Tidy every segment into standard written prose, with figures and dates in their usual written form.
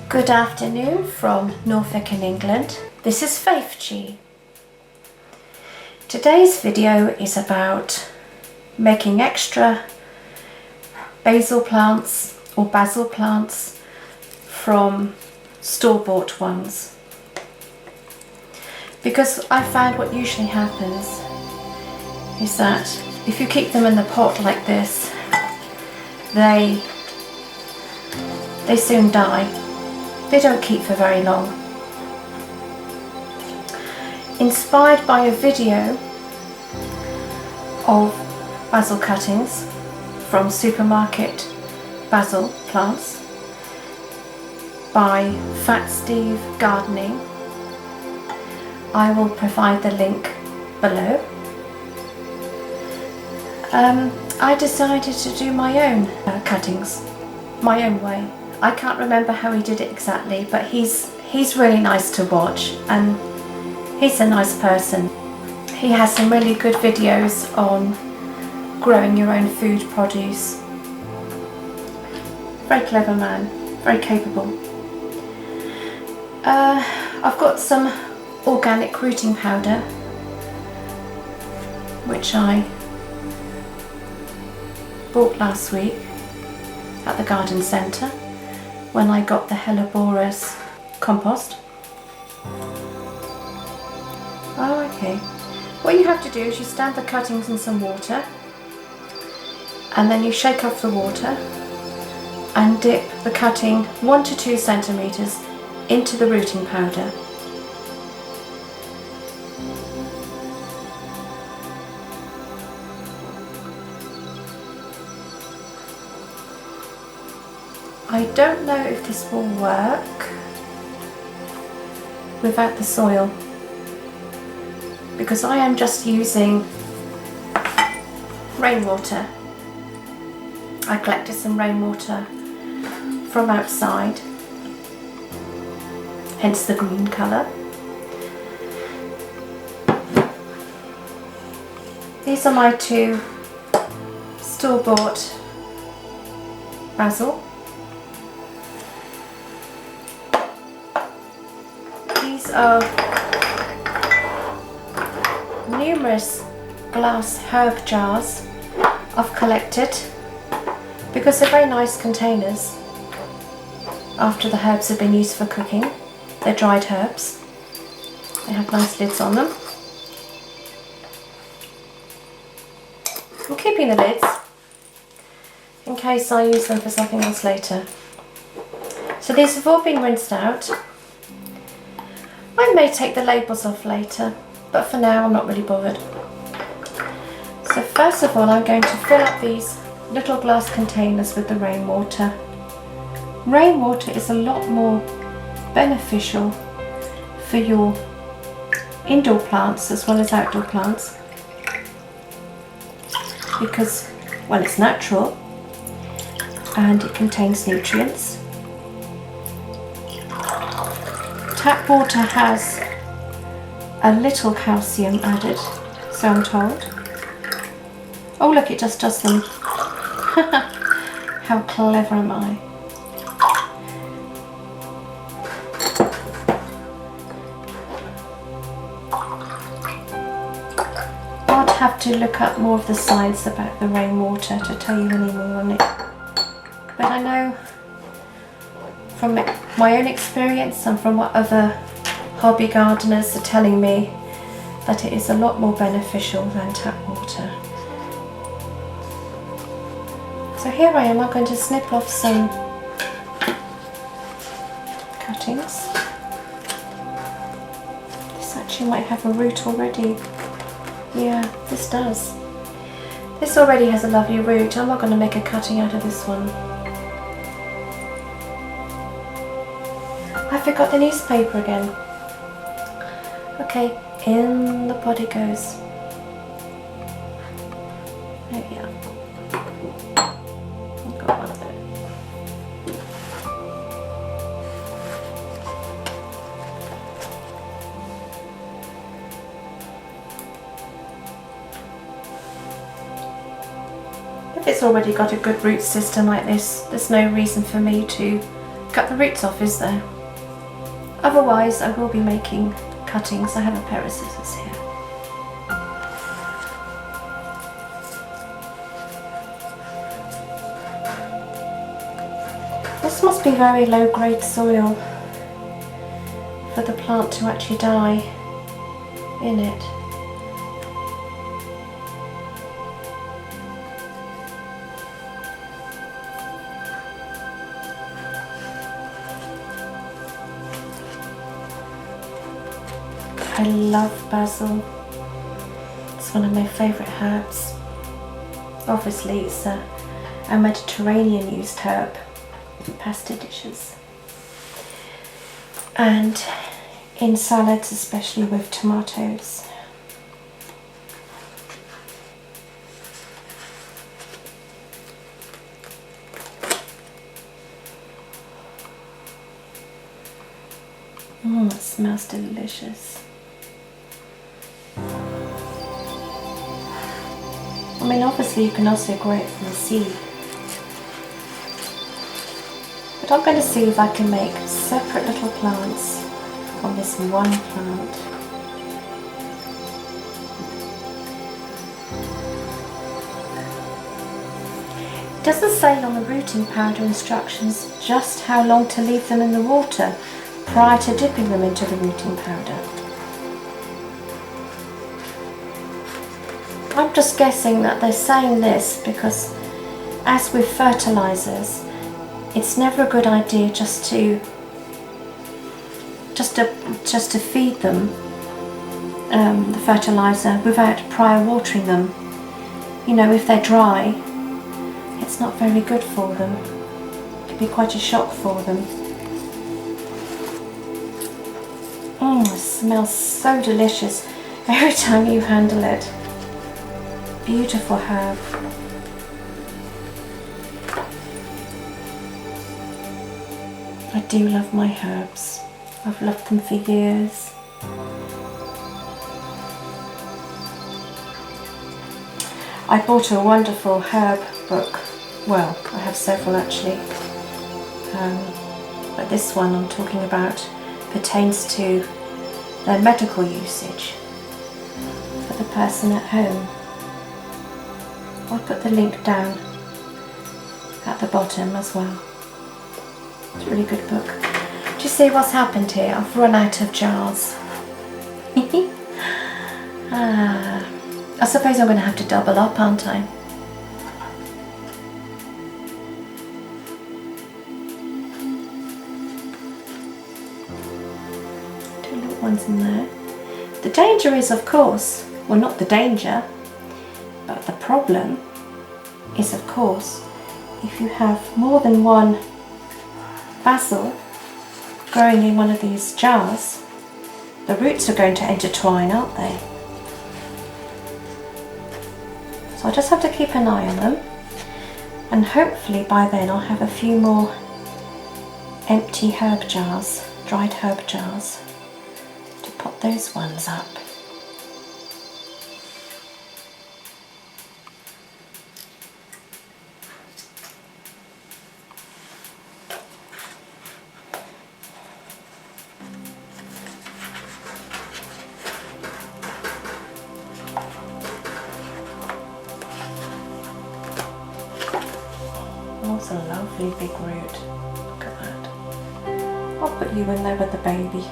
Good afternoon from Norfolk in England. This is Faith G. Today's video is about making extra basil plants or basil plants from store-bought ones. Because I found what usually happens is that if you keep them in the pot like this, they soon die. They don't keep for very long. Inspired by a video of basil cuttings from supermarket basil plants by Fat Steve Gardening, I will provide the link below. I decided to do my own cuttings, my own way. I can't remember how he did it exactly, but he's really nice to watch and he's a nice person. He has some really good videos on growing your own food produce. Very clever man, very capable. I've got some organic rooting powder which I bought last week at the garden centre when I got the Helleborus compost. Oh, okay. What you have to do is you stand the cuttings in some water and then you shake off the water and dip the cutting 1 to 2 centimetres into the rooting powder. I don't know if this will work without the soil, because I am just using rainwater. I collected some rainwater from outside, hence the green colour. These are my 2 store-bought basil. These are numerous glass herb jars I've collected because they're very nice containers after the herbs have been used for cooking. They're dried herbs. They have nice lids on them. I'm keeping the lids in case I use them for something else later. So these have all been rinsed out. I may take the labels off later, but for now I'm not really bothered. So first of all I'm going to fill up these little glass containers with the rainwater. Rainwater is a lot more beneficial for your indoor plants as well as outdoor plants because, well, it's natural and it contains nutrients. Tap water has a little calcium added, so I'm told. Oh look, it just does them. How clever am I? I'd have to look up more of the science about the rainwater to tell you any more on it. But I know from my own experience and from what other hobby gardeners are telling me that it is a lot more beneficial than tap water. So here I am, I'm going to snip off some cuttings. This actually might have a root already. Yeah, this does. This already has a lovely root. I'm not going to make a cutting out of this one. I forgot the newspaper again. Okay, in the pot it goes. There we are. I've got one there. If it's already got a good root system like this, there's no reason for me to cut the roots off, is there? Otherwise, I will be making cuttings. I have a pair of scissors here. This must be very low-grade soil for the plant to actually die in it. I love basil. It's one of my favourite herbs. Obviously it's a Mediterranean used herb in pasta dishes and in salads, especially with tomatoes. It smells delicious. I mean, obviously you can also grow it from the seed, but I'm going to see if I can make separate little plants from this one plant. It doesn't say on the rooting powder instructions just how long to leave them in the water prior to dipping them into the rooting powder. I'm just guessing that they're saying this because, as with fertilizers, it's never a good idea just to feed them the fertilizer without prior watering them. You know, if they're dry, it's not very good for them. It could be quite a shock for them. It smells so delicious every time you handle it. Beautiful herb. I do love my herbs. I've loved them for years. I bought a wonderful herb book. Well, I have several actually. But this one I'm talking about pertains to their medical usage for the person at home. I'll put the link down at the bottom as well. It's a really good book. Do you see what's happened here? I've run out of jars. I suppose I'm going to have to double up, aren't I? Two little ones in there. The danger is, of course, well, not the danger, but the problem is, of course, if you have more than one basil growing in one of these jars, the roots are going to intertwine, aren't they? So I just have to keep an eye on them, and hopefully by then I'll have a few more empty herb jars, dried herb jars, to pot those ones up. That's a lovely big root. Look at that. I'll put you in there with the baby.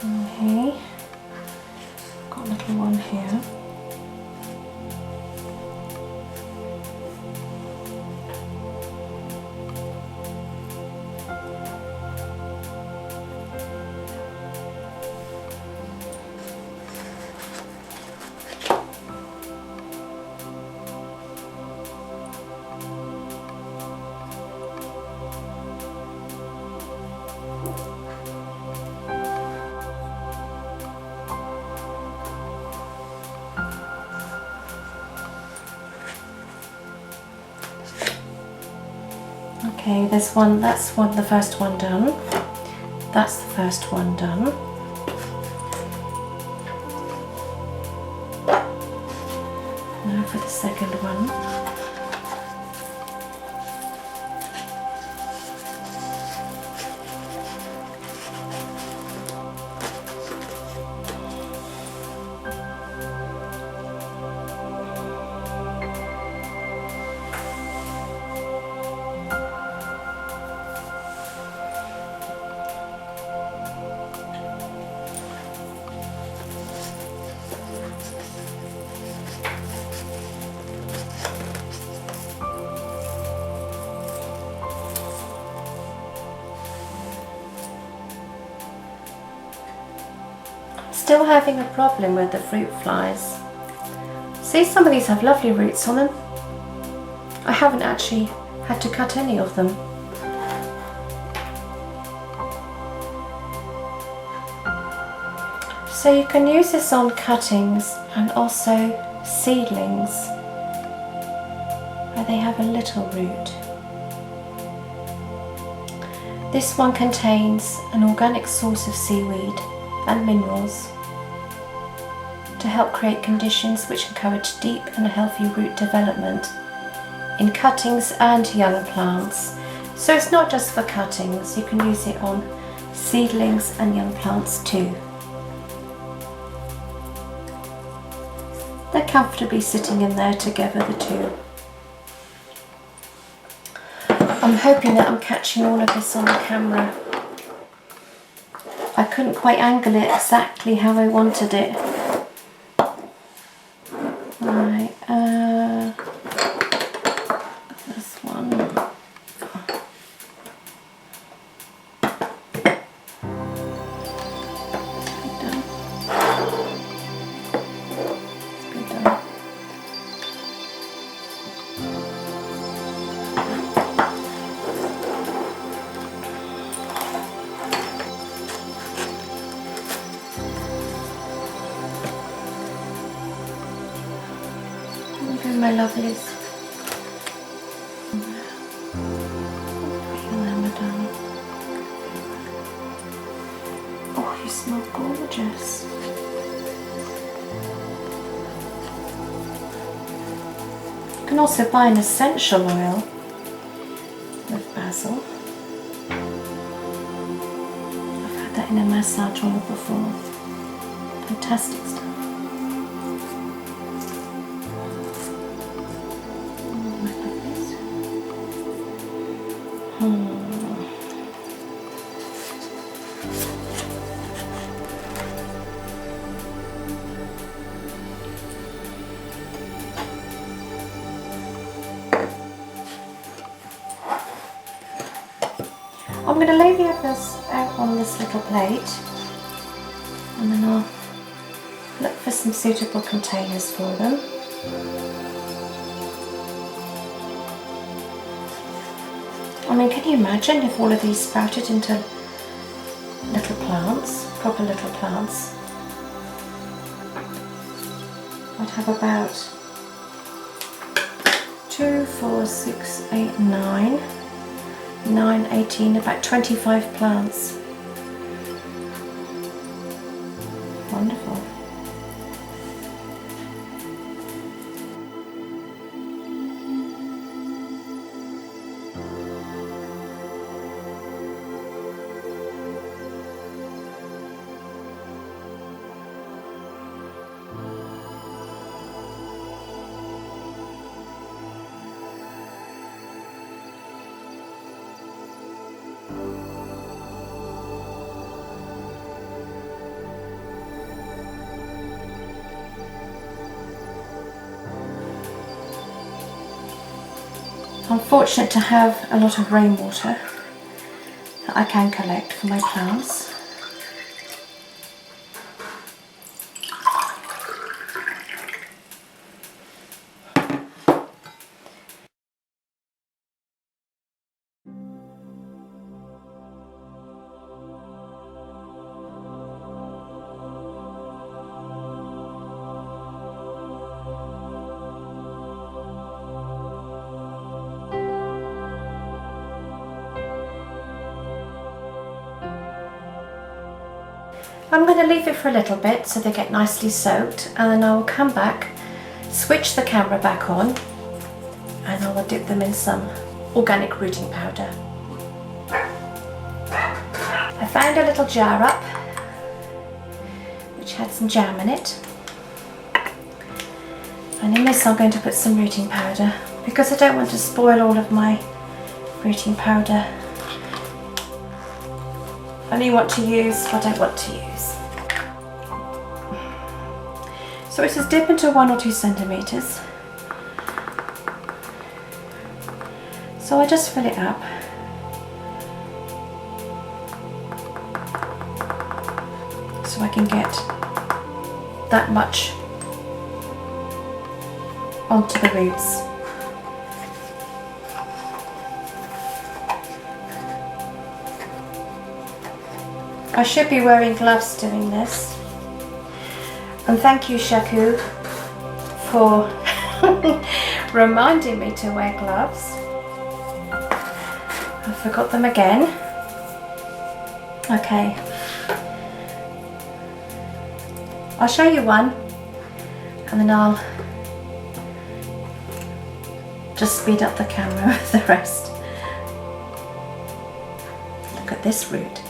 Okay. Got a little one here. Okay, there's one, that's one, the first one done. That's the first one done. Now for the second one. Still having a problem with the fruit flies. See, some of these have lovely roots on them. I haven't actually had to cut any of them. So you can use this on cuttings and also seedlings where they have a little root. This one contains an organic source of seaweed and minerals to help create conditions which encourage deep and healthy root development in cuttings and young plants. So it's not just for cuttings, you can use it on seedlings and young plants too. They're comfortably sitting in there together, the two. I'm hoping that I'm catching all of this on the camera. I couldn't quite angle it exactly how I wanted it. Right, this one. My lovelies. Oh, you smell gorgeous. You can also buy an essential oil with basil. I've had that in a massage oil before. Fantastic stuff. I'm going to lay the others out on this little plate and then I'll look for some suitable containers for them. I mean, can you imagine if all of these sprouted into little plants, proper little plants? I'd have about 2, 4, 6, 8, 9, 18, about 25 plants. Wonderful. I'm fortunate to have a lot of rainwater that I can collect for my plants. I'm going to leave it for a little bit so they get nicely soaked, and then I will come back, switch the camera back on, and I will dip them in some organic rooting powder. I found a little jar up which had some jam in it, and in this I'm going to put some rooting powder because I don't want to spoil all of my rooting powder. I only want to use what I want to use. So it says dip into 1 or 2 centimeters. So I just fill it up. So I can get that much onto the roots. I should be wearing gloves doing this. And thank you, Shaku, for reminding me to wear gloves. I forgot them again. Okay. I'll show you one and then I'll just speed up the camera with the rest. Look at this root.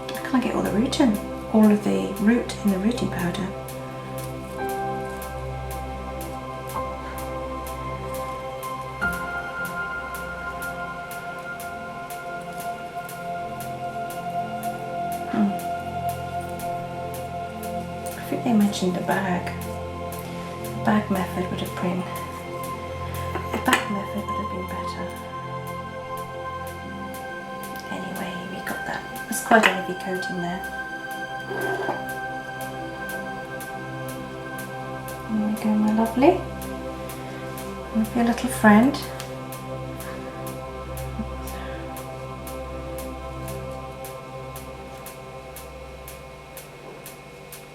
I can't get all the root in, all of the root in the rooting powder. I think they mentioned the bag. The bag method would have been. The bag method would have been better. Anyway, we got that. There's quite a heavy coating there. There we go, my lovely. With your little friend.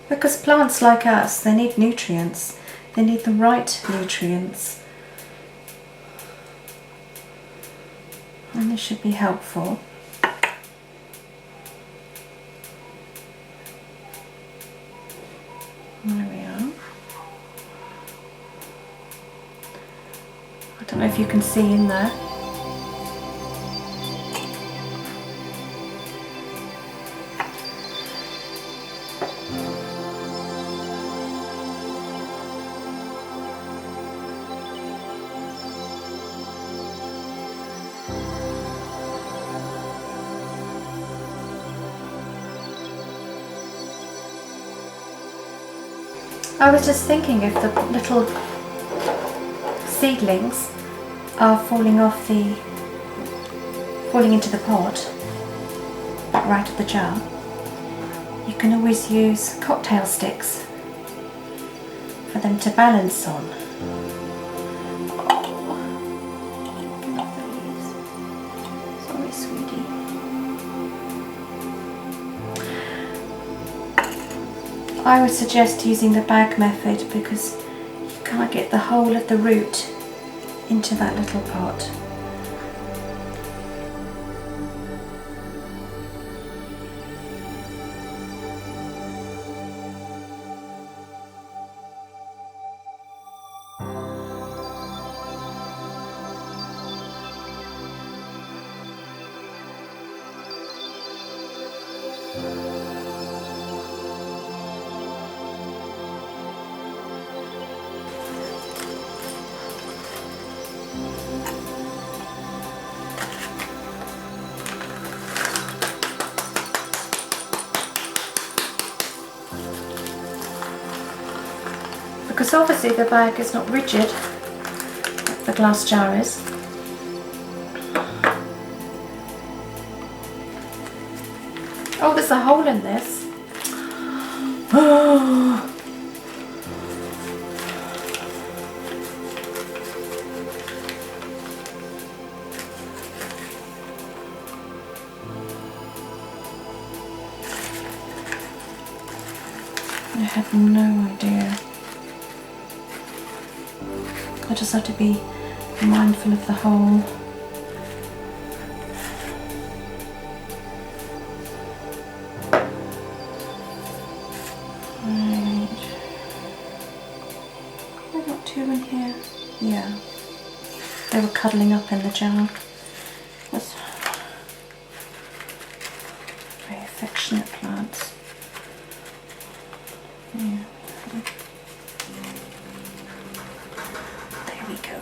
Because plants like us, they need nutrients. They need the right nutrients. And this should be helpful. There we are. I don't know if you can see in there. I was just thinking if the little seedlings are falling into the pot, right at the jar, you can always use cocktail sticks for them to balance on. Love the leaves. Sorry, sweetie. I would suggest using the bag method because you can't get the whole of the root into that little pot. Because obviously the bag is not rigid, like the glass jar is. Oh, there's a hole in this. Oh. I had no idea. I just have to be mindful of the hole. Right. I got two in here. Yeah. They were cuddling up in the jar. That's very affectionate plants. Yeah. There we go.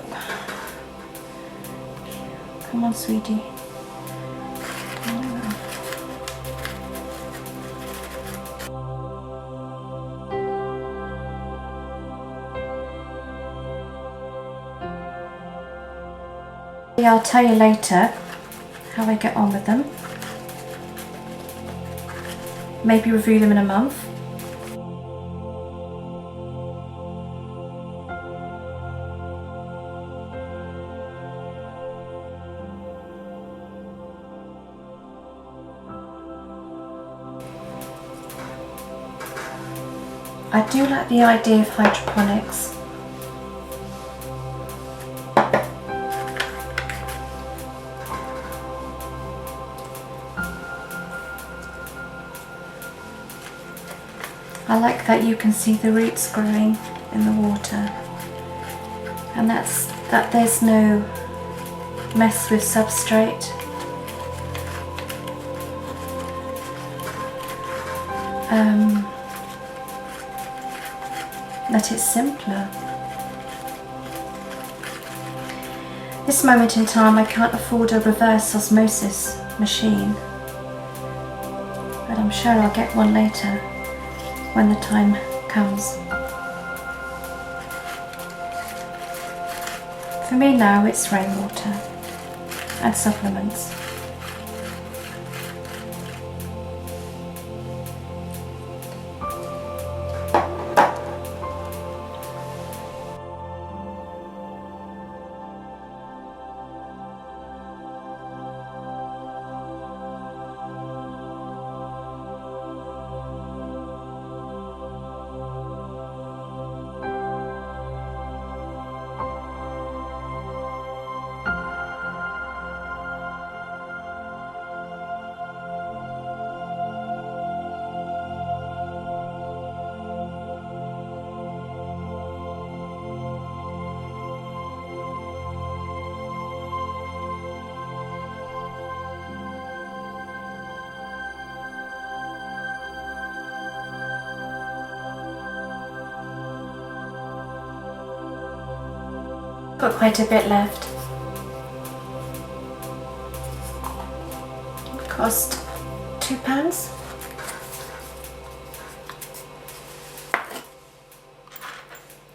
Come on, sweetie. I'll tell you later how I get on with them. Maybe review them in a month. I do like the idea of hydroponics. I like that you can see the roots growing in the water, and that there's no mess with substrate. That it's simpler. This moment in time I can't afford a reverse osmosis machine, but I'm sure I'll get one later when the time comes. For me now it's rainwater and supplements. Got quite a bit left. It cost £2.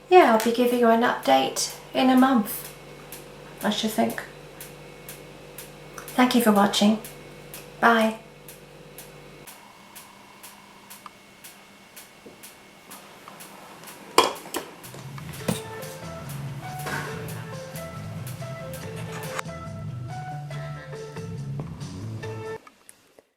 Yeah, I'll be giving you an update in a month, I should think. Thank you for watching. Bye.